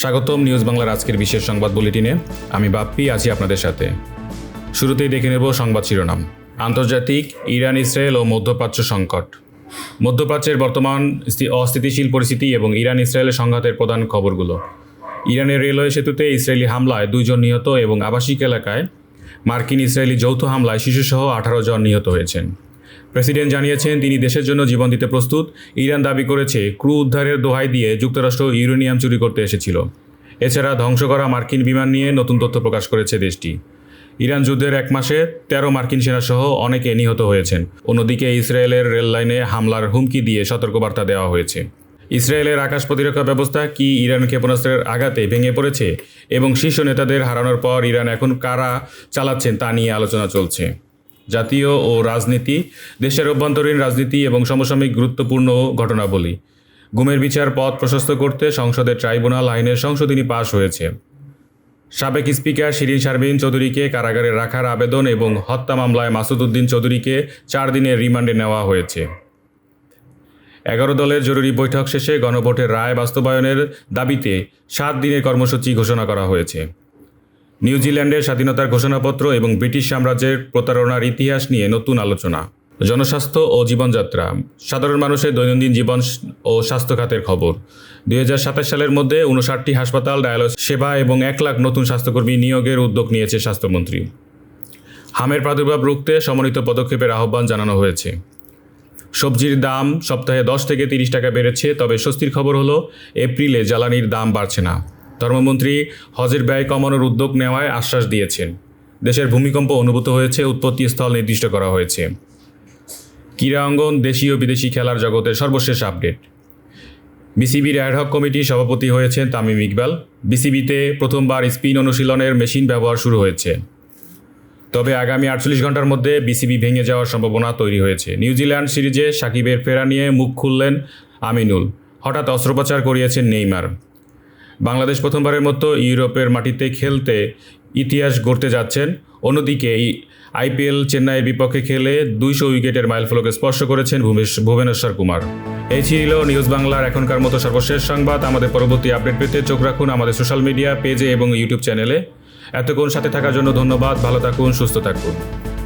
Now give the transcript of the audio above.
স্বাগতম নিউজ বাংলার আজকের বিশেষ সংবাদ বুলেটিনে। আমি বাপ্পি আছি আপনাদের সাথে। শুরুতেই দেখে নেব সংবাদ শিরোনাম। আন্তর্জাতিক, ইরান ইসরায়েল ও মধ্যপ্রাচ্য সংকট। মধ্যপ্রাচ্যের বর্তমান অস্থিতিশীল পরিস্থিতি এবং ইরান ইসরায়েলের সংঘাতের প্রধান খবরগুলো। ইরানের রেলওয়ে সেতুতে ইসরায়েলি হামলায় 2 জন নিহত এবং আবাসিক এলাকায় মার্কিন ইসরায়েলি যৌথ হামলায় শিশুসহ 18 জন নিহত হয়েছেন। প্রেসিডেন্ট জানিয়েছেন তিনি দেশের জন্য জীবন দিতে প্রস্তুত। ইরান দাবি করেছে ক্রু উদ্ধারের দোহাই দিয়ে যুক্তরাষ্ট্র ইউরেনিয়াম চুরি করতে এসেছিল। এছাড়া ধ্বংস করা মার্কিন বিমান নিয়ে নতুন তথ্য প্রকাশ করেছে দেশটি। ইরান যুদ্ধের 1 মাসে 13 মার্কিন সেনাসহ অনেকে নিহত হয়েছেন। অন্যদিকে ইসরায়েলের রেললাইনে হামলার হুমকি দিয়ে সতর্কবার্তা দেওয়া হয়েছে। ইসরায়েলের আকাশ প্রতিরক্ষা ব্যবস্থা কি ইরান ক্ষেপণাস্ত্রের আঘাতে ভেঙে পড়েছে এবং শীর্ষ নেতাদের হারানোর পর ইরান এখন কারা চালাচ্ছেন তা নিয়ে আলোচনা চলছে। জাতীয় ও রাজনীতি, দেশের অভ্যন্তরীণ রাজনীতি এবং সমসাময়িক গুরুত্বপূর্ণ ঘটনাবলী। গুমের বিচার পথ প্রশস্ত করতে সংসদের ট্রাইব্যুনাল আইনের সংশোধনী পাশ হয়েছে। সাবেক স্পিকার শিরিন শারমিন চৌধুরীকে কারাগারে রাখার আবেদন এবং হত্যা মামলায় মাসুদ উদ্দিন চৌধুরীকে 4 দিনের রিমান্ডে নেওয়া হয়েছে। 11 দলের জরুরি বৈঠক শেষে গণভোটের রায় বাস্তবায়নের দাবিতে 7 দিনের কর্মসূচি ঘোষণা করা হয়েছে। নিউজিল্যান্ডের স্বাধীনতার ঘোষণাপত্র এবং ব্রিটিশ সাম্রাজ্যের প্রতারণার ইতিহাস নিয়ে নতুন আলোচনা। জনস্বাস্থ্য ও জীবনযাত্রা, সাধারণ মানুষের দৈনন্দিন জীবন ও স্বাস্থ্য খাতের খবর। 2027 সালের মধ্যে 59টি হাসপাতাল, ডায়ালিসিস সেবা এবং 1 লাখ নতুন স্বাস্থ্যকর্মী নিয়োগের উদ্যোগ নিয়েছে স্বাস্থ্যমন্ত্রী। হামের প্রাদুর্ভাব রুখতে সমন্বিত পদক্ষেপের আহ্বান জানানো হয়েছে। সবজির দাম সপ্তাহে 10 থেকে 30 টাকা বেড়েছে, তবে স্বস্তির খবর হলো এপ্রিলে জ্বালানির দাম বাড়ছে না। ধর্মমন্ত্রী হজের ব্যয় কমানোর উদ্যোগ নেওয়ায় আশ্বাস দিয়েছেন। দেশের ভূমিকম্প অনুভূত হয়েছে, উৎপত্তি স্থল নির্দিষ্ট করা হয়েছে। ক্রীড়া অঙ্গন, দেশি ও বিদেশি খেলার জগতের সর্বশেষ আপডেট। বিসিবির অ্যাডহক কমিটির সভাপতি হয়েছেন তামিম ইকবাল। বিসিবিতে প্রথমবার স্পিন অনুশীলনের মেশিন ব্যবহার শুরু হয়েছে, তবে আগামী 48 ঘন্টার মধ্যে বিসিবি ভেঙে যাওয়ার সম্ভাবনা তৈরি হয়েছে। নিউজিল্যান্ড সিরিজে সাকিবের ফেরা নিয়ে মুখ খুললেন আমিনুল। হঠাৎ অস্ত্রোপচার করিয়েছেন নেইমার। বাংলাদেশ প্রথমবারের মতো ইউরোপের মাটিতে খেলতে ইতিহাস গড়তে যাচ্ছেন। অন্যদিকে আইপিএল চেন্নাইয়ের বিপক্ষে খেলে 200 উইকেটের মাইলফলক স্পর্শ করেছেন ভুবনেশ্বর কুমার। এই ছিল নিউজ বাংলার এখনকার মতো সর্বশেষ সংবাদ। আমাদের পরবর্তী আপডেট পেতে চোখ রাখুন আমাদের সোশ্যাল মিডিয়া পেজে এবং ইউটিউব চ্যানেলে। এতক্ষণ সাথে থাকার জন্য ধন্যবাদ। ভালো থাকুন, সুস্থ থাকুন।